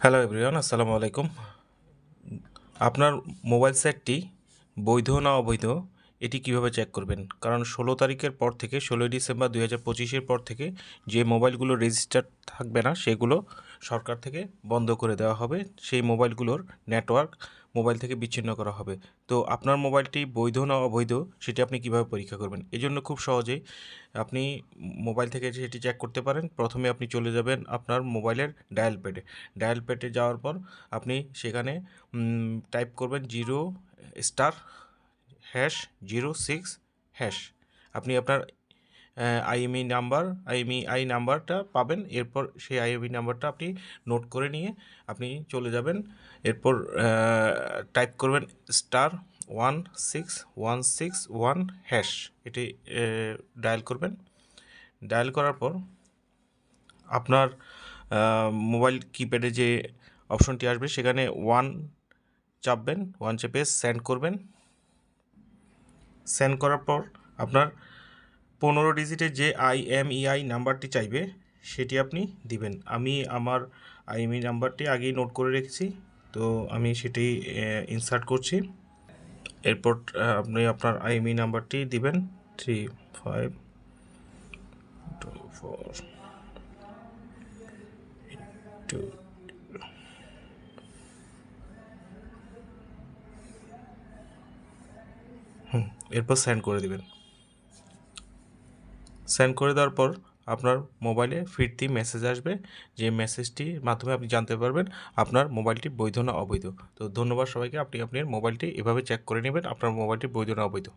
Hello everyone, আসসালামু আলাইকুম। আপনার মোবাইল সেটটি বৈধ না অবৈধ এটি কিভাবে চেক করবেন? কারণ 16 তারিখের পর থেকে 16ই ডিসেম্বর 2025-এর পর থেকে যে মোবাইলগুলো রেজিস্টার্ড থাকবে না সেগুলো সরকার থেকে বন্ধ করে দেওয়া হবে। সেই মোবাইলগুলোর নেটওয়ার্ক মোবাইল থেকে বিচ্ছিন্ন করা হবে। তো আপনার মোবাইলটি বৈধ না অবৈধ সেটি আপনি কিভাবে পরীক্ষা করবেন? এজন্য খুব সহজেই আপনি মোবাইল থেকে সেটি চেক করতে পারেন। প্রথমে আপনি চলে যাবেন আপনার মোবাইলের ডায়াল প্যাডে। ডায়াল প্যাডে যাওয়ার পর আপনি সেখানে টাইপ করবেন 0*06#। আপনি আপনার আইএমইআই নাম্বারটা পাবেন। এরপর সেই আইএমই নাম্বারটা আপনি নোট করে নিয়ে আপনি চলে যাবেন। এরপর টাইপ করবেন *16161#। এটি ডায়াল করবেন। ডায়াল করার পর আপনার মোবাইল কিপ্যাডে যে অপশনটি আসবে সেখানে 1 চাপবেন। 1 চেপে সেন্ড করবেন। সেন্ড করার পর আপনার 15 ডিজিটের যে আইএমইআই নাম্বারটি চাইবে সেটি আপনি দিবেন। আমি আমার আইএমই নাম্বারটি আগেই নোট করে রেখেছি, তো আমি সেটি ইনসার্ট করছি। এরপর আপনি আপনার আইএমই নাম্বারটি দিবেন 352482। এরপর সেন্ড করে দিবেন। সেন্ড করে দেওয়ার পর আপনার মোবাইলে ফিরতি মেসেজ আসবে, যে মেসেজটির মাধ্যমে আপনি জানতে পারবেন আপনার মোবাইলটি বৈধ না অবৈধ। তো ধন্যবাদ সবাইকে। আপনি আপনার মোবাইলটি এভাবে চেক করে নেবেন আপনার মোবাইলটি বৈধ না অবৈধ।